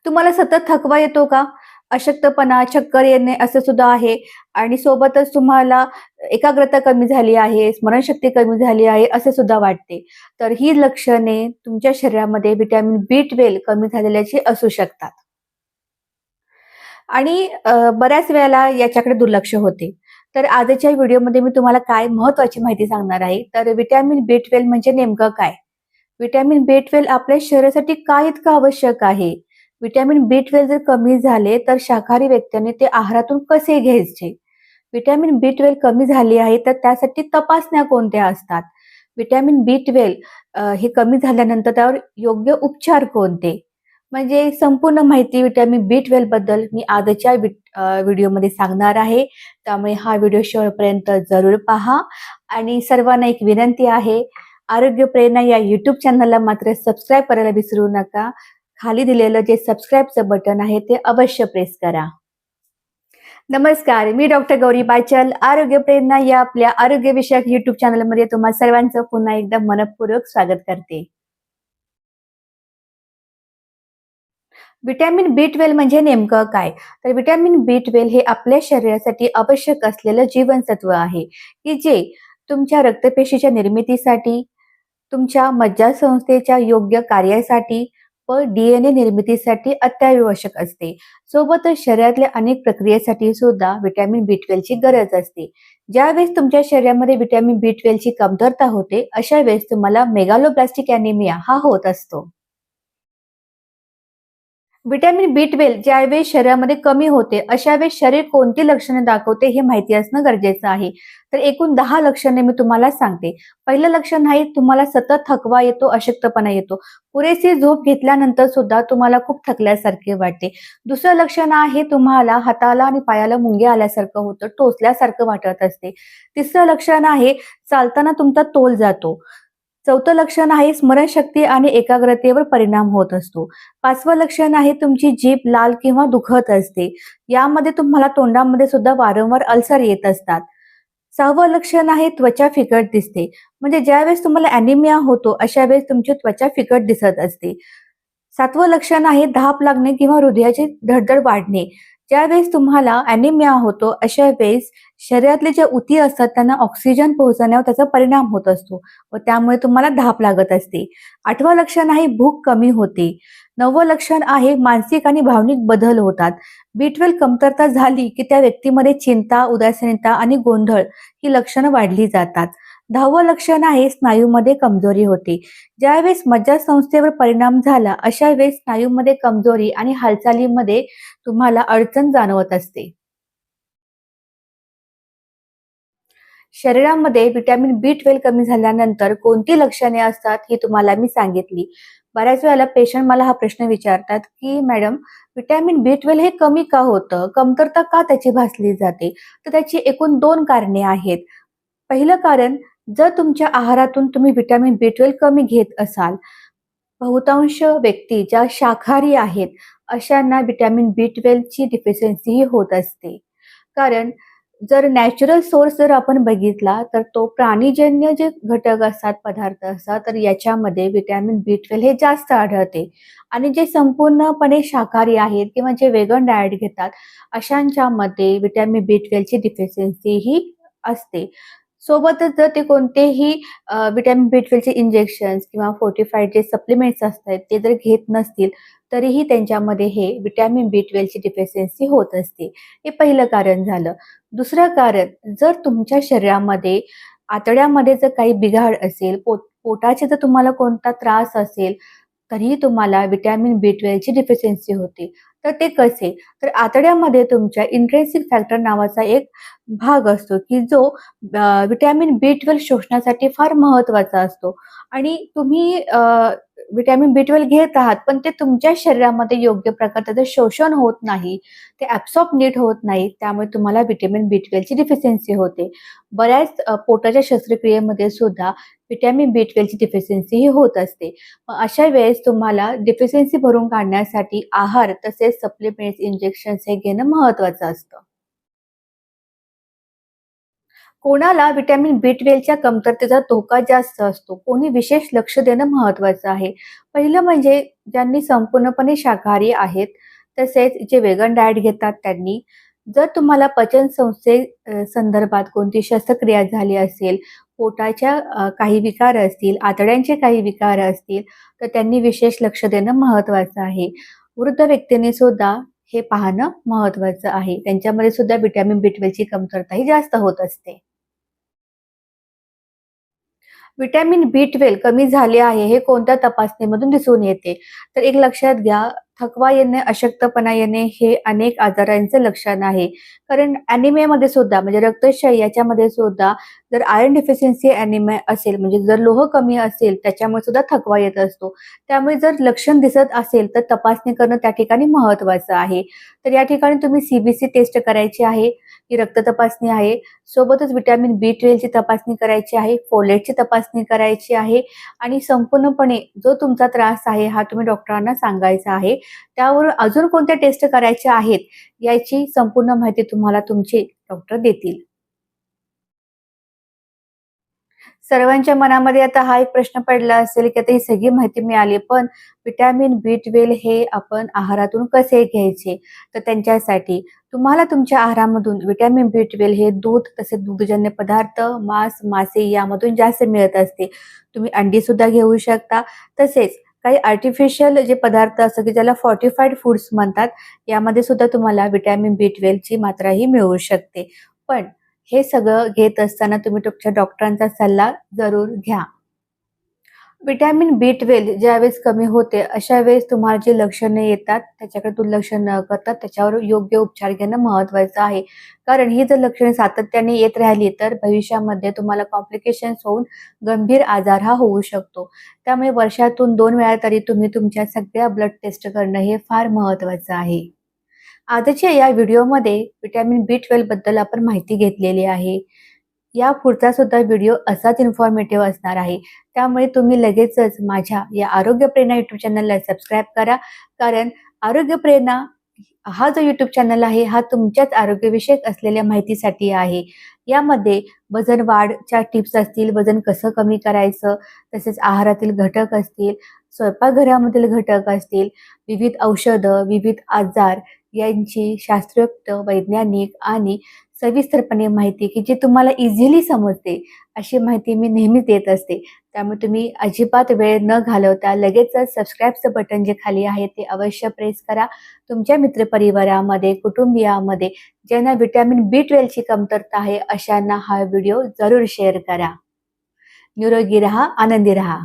तुम्हाला सतत थकवा येतो का? अशक्तपणा, चक्कर येणे असं सुद्धा आहे आणि सोबतच तुम्हाला एकाग्रता कमी झाली आहे, स्मरणशक्ती कमी झाली आहे, असे सुद्धा वाटते. तर ही लक्षणे तुमच्या शरीरामध्ये व्हिटॅमिन बी12 कमी झालेल्याची असू शकतात. आणि बऱ्याच वेळेला याच्याकडे दुर्लक्ष होते. तर आजच्या व्हिडिओमध्ये मी तुम्हाला काय महत्त्वाची माहिती सांगणार आहे. तर व्हिटॅमिन बी12 म्हणजे नेमकं काय? व्हिटॅमिन बी12 आपल्या शरीरासाठी का इतकं आवश्यक आहे? व्हिटॅमिन बी12 जर कमी झाले, तर शाकाहारी व्यक्तीने ते आहारातून कसे घ्यायचे? व्हिटॅमिन बी12 कमी झाली आहे, तर त्यासाठी तपासण्या कोणत्या असतात? व्हिटॅमिन बी12 हे कमी झाल्यानंतर त्यावर योग्य उपचार कोणते? म्हणजे संपूर्ण माहिती व्हिटॅमिन बी12 बद्दल मी आजच्या व्हिडिओमध्ये सांगणार आहे. त्यामुळे हा व्हिडिओ शेवटपर्यंत जरूर पहा आणि सर्वांना एक विनंती आहे, आरोग्य प्रेरणा या यूट्यूब चॅनलला मात्र सबस्क्राईब करायला विसरू नका. खाली दिलेलं जे सबस्क्राईबचं बटन आहे ते अवश्य प्रेस करा. नमस्कार, मी डॉक्टर गौरी बाचल. आरोग्य प्रेरणा या आपल्या आरोग्यविषयक यूट्यूब चॅनलमध्ये तुम्हा सर्वांचं पुन्हा एकदा मनःपूर्वक स्वागत करते. व्हिटॅमिन बी12 म्हणजे नेमकं काय? तर व्हिटॅमिन बी12 हे आपल्या शरीरासाठी आवश्यक असलेलं जीवनसत्व आहे, की जे तुमच्या रक्तपेशीच्या निर्मितीसाठी, तुमच्या मज्जासंस्थेच्या योग्य कार्यासाठी व डीएनए निर्मितीसाठी अत्यावश्यक असते. सोबतच शरीरातल्या अनेक प्रक्रियेसाठी सुद्धा व्हिटॅमिन बी12 ची गरज असते. ज्यावेळेस तुमच्या शरीरामध्ये व्हिटॅमिन बी12 ची कमतरता होते, अशा वेळेस तुम्हाला मेगालोब्लास्टिक ॲनिमिया हा होत असतो. व्हिटॅमिन बी12 ज्यावेळेस शरीरामध्ये कमी होते, अशा वेळेस शरीर कोणती लक्षणे दाखवते हे माहिती असणं गरजेचं आहे. तर एकूण 10 लक्षणे मी तुम्हाला सांगते. पहिलं लक्षण आहे तुम्हाला सतत थकवा येतो, अशक्तपणा येतो. पुरेशी झोप घेतल्यानंतर सुद्धा तुम्हाला खूप थकल्यासारखे वाटते. दुसरं लक्षण आहे तुम्हाला हाताला आणि पायाला मुंग्या आल्यासारखं होतं, टोचल्यासारखं वाटत असते. तिसरं लक्षण आहे चालताना तुमचा तोल जातो. चौथं लक्षण आहे स्मरणशक्ती आणि एकाग्रतेवर परिणाम होत असतो. 5वं लक्षण आहे तुमची जीभ लाल किंवा दुखत असते. यामध्ये तुम्हाला तोंडामध्ये सुद्धा वारंवार अल्सर येत असतात. 6वं लक्षण आहे त्वचा फिकट दिसते. म्हणजे ज्यावेळेस तुम्हाला अॅनिमिया होतो, अशा वेळेस तुमची त्वचा फिकट दिसत असते. 7वं लक्षण आहे धाप लागणे किंवा हृदयाची धडधड वाढणे. ज्यावेळेस तुम्हाला अॅनिमिया होतो, अशा वेळेस शरीरातले जे उती असतात त्यांना ऑक्सिजन पोहोचवण्यावर त्याचा परिणाम होत असतो व त्यामुळे तुम्हाला धाप लागत असते. 8वं लक्षण आहे भूक कमी होते. 9वं लक्षण आहे मानसिक आणि भावनिक बदल होतात. बी12 कमतरता झाली की त्या व्यक्तीमध्ये चिंता, उदासीनता आणि गोंधळ ही लक्षणं वाढली जातात. 10वं लक्षण आहे स्नायूमध्ये कमजोरी होते. ज्यावेळेस मज्जासंस्थेवर परिणाम झाला, अशा वेळेस स्नायूमध्ये कमजोरी आणि हालचालीमध्ये तुम्हाला अडचण जाणवत असते. शरीरामध्ये व्हिटॅमिन बी12 कमी झाल्यानंतर कोणती लक्षणे असतात ही तुम्हाला मी सांगितली. बऱ्याच वेळेला पेशंट मला हा प्रश्न विचारतात, की "मॅडम व्हिटॅमिन बी12 हे कमी का होतं? कमतरता का त्याची भासली जाते?" तर त्याची एकूण 2 कारणे आहेत. पहिलं कारण, जर तुमच्या आहारातून तुम्ही व्हिटॅमिन बी12 कमी घेत असाल, बहुतांश व्यक्ती ज्या शाकाहारी आहेत, अशांना व्हिटॅमिन बी12 ची डिफिशियन्सी ही होत असते. कारण जर नॅचरल सोर्स जर आपण बघितला, तर तो प्राणीजन्य जे घटक असतात, पदार्थ असतात, तर याच्यामध्ये व्हिटॅमिन बी12 हे जास्त आढळते. आणि जे संपूर्णपणे शाकाहारी आहेत किंवा जे वेगन डाएट घेतात, अशांच्यामध्ये व्हिटॅमिन बी12 ची डिफिशियन्सी ही असते. सोबतच जर ते कोणतेही व्हिटॅमिन बी12 चे इंजेक्शन्स किंवा फोर्टिफाईड जे सप्लिमेंट्स असतात, ते जर घेत नसतील, तरीही त्यांच्यामध्ये हे व्हिटॅमिन बी12 ची डिफिशियन्सी होत असते. हे पहिलं कारण झालं. दुसरं कारण, जर तुमच्या शरीरामध्ये आतड्यामध्ये जर काही बिघाड असेल, पोटाचे जर तुम्हाला कोणता त्रास असेल, तरीही तुम्हाला व्हिटॅमिन बी12 ची डिफिशियन्सी होते. तर ते कसे? तर आतड्यामध्ये तुमच्या इंट्रिन्सिक फॅक्टर नावाचा एक भाग असतो, की जो व्हिटॅमिन बी12 शोषण्यासाठी फार महत्त्वाचा असतो आणि तुम्ही व्हिटॅमिन बी12 घेत आहात, पण ते तुमच्या शरीरामध्ये योग्य प्रकारे त्याचं शोषण होत नाही. ते ॲब्सॉर्ब नीट होत नाही. त्यामुळे तुम्हाला व्हिटॅमिन बी12 ची डिफिशियन्सी होते. बऱ्याच पोटाच्या शस्त्रक्रियेमध्ये सुद्धा व्हिटॅमिन बी12 ची डिफिशियन्सी ही होत असते. मग अशा वेळेस तुम्हाला डिफिशियन्सी भरून काढण्यासाठी आहार तसेच सप्लिमेंट्स, इंजेक्शन्स हे घेणं महत्त्वाचं असतं. कोणाला व्हिटॅमिन बी12च्या कमतरतेचा धोका जास्त असतो, कोणी विशेष लक्ष देणं महत्त्वाचं आहे. पहिलं म्हणजे ज्यांनी संपूर्णपणे शाकाहारी आहेत, तसेच जे वेगन डाएट घेतात त्यांनी. जर तुम्हाला पचन संदर्भात कोणती शस्त्रक्रिया झाली असेल, पोटाच्या काही विकार असतील, आतड्यांचे काही विकार असतील, तर त्यांनी विशेष लक्ष देणं महत्त्वाचं आहे. वृद्ध व्यक्तींनी सुद्धा हे पाहणं महत्त्वाचं आहे. त्यांच्यामध्ये सुद्धा व्हिटॅमिन बी12ची कमतरता ही जास्त होत असते. व्हिटॅमिन बी12 कमी झाले आहे हे कोणत्या तपासणीमधून दिसून येते? तर एक लक्षात घ्या, थकवा येणे, अशक्तपणा येणे हे अनेक आजारांचे लक्षण आहे. कारण ॲनिमियामध्ये सुद्धा म्हणजे रक्तक्षय याच्यामध्ये सुद्धा जर आयर्न डेफिशियन्सी ॲनिमिया असेल म्हणजे जर लोह कमी असेल त्याच्यामुळे सुद्धा थकवा येत असतो. त्यामुळे जर लक्षण दिसत असेल तर तपासणी करणं त्या ठिकाणी महत्त्वाचं आहे. तर या ठिकाणी तुम्ही सी टेस्ट करायची आहे, ही रक्त तपासणी आहे. सोबतच व्हिटॅमिन बी12ची तपासणी करायची आहे, फोलेटची तपासणी करायची आहे आणि संपूर्णपणे जो तुमचा त्रास आहे हा तुम्ही डॉक्टरांना सांगायचा आहे. त्यावर अजून कोणत्या टेस्ट करायच्या आहेत याची संपूर्ण माहिती तुम्हाला तुमचे डॉक्टर देतील. सर्वांच्या मनामध्ये आता हा एक प्रश्न पडला असेल, की आता ही सगळी माहिती मिळाली, पण व्हिटॅमिन बी12 हे आपण आहारातून कसे घ्यायचे? तर त्यांच्यासाठी तुम्हाला तुमच्या आहारामधून व्हिटॅमिन बी12 हे दूध, तसेच दुग्धजन्य पदार्थ, मांस, मासे यामधून जास्त मिळत असते. तुम्ही अंडी सुद्धा घेऊ शकता. तसेच काही आर्टिफिशियल जे पदार्थ असतात, की ज्याला फॉर्टिफाईड फूड्स म्हणतात, यामध्ये सुद्धा तुम्हाला व्हिटॅमिन बी12ची मात्रा ही मिळू शकते. पण हे सगळं घेत असताना तुम्ही तुमच्या डॉक्टरांचा सल्ला जरूर घ्या. व्हिटॅमिन बी12 ज्यावेळेस कमी होते, अशा वेळेस तुम्हाला जी लक्षणे येतात, त्याच्याकडे दुर्लक्ष न करता त्याच्यावर योग्य उपचार घेणं महत्त्वाचं आहे. कारण ही जर लक्षणे सातत्याने येत राहिली, तर भविष्यामध्ये तुम्हाला कॉम्प्लिकेशन्स होऊन गंभीर आजार हा होऊ शकतो. त्यामुळे वर्षातून 2 वेळा तरी तुम्ही तुमच्या सगळ्या ब्लड टेस्ट करणं हे फार महत्त्वाचं आहे. आजच्या या व्हिडिओमध्ये व्हिटॅमिन बी12 बद्दल आपण माहिती घेतलेली आहे. या पुढचा सुद्धा व्हिडिओ असाच इन्फॉर्मेटिव्ह असणार आहे. त्यामुळे तुम्ही लगेचच माझ्या या आरोग्य प्रेरणा यूट्यूब चॅनलला सबस्क्राईब करा. कारण आरोग्य प्रेरणा हा जो यूट्यूब चॅनल आहे, हा तुमच्याच आरोग्यविषयक असलेल्या माहितीसाठी आहे. यामध्ये वजन वाढच्या टिप्स असतील, वजन कसं कमी करायचं, तसेच आहारातील घटक असतील, स्वयंपाकघरामधील घटक असतील, विविध औषधं, विविध आजार यांची शास्त्रोक्त, वैज्ञानिक आणि सविस्तरपणे माहिती की जी तुम्हाला इझिली समजते, अशी माहिती मी नेहमीच देत असते. त्यामुळे तुम्ही अजिबात वेळ न घालवता लगेचच सबस्क्राईबचं बटन जे खाली आहे ते अवश्य प्रेस करा. तुमच्या मित्रपरिवारामध्ये, कुटुंबियामध्ये ज्यांना व्हिटॅमिन बी12ची कमतरता आहे, अशांना हा व्हिडिओ जरूर शेअर करा. निरोगी रहा, आनंदी रहा.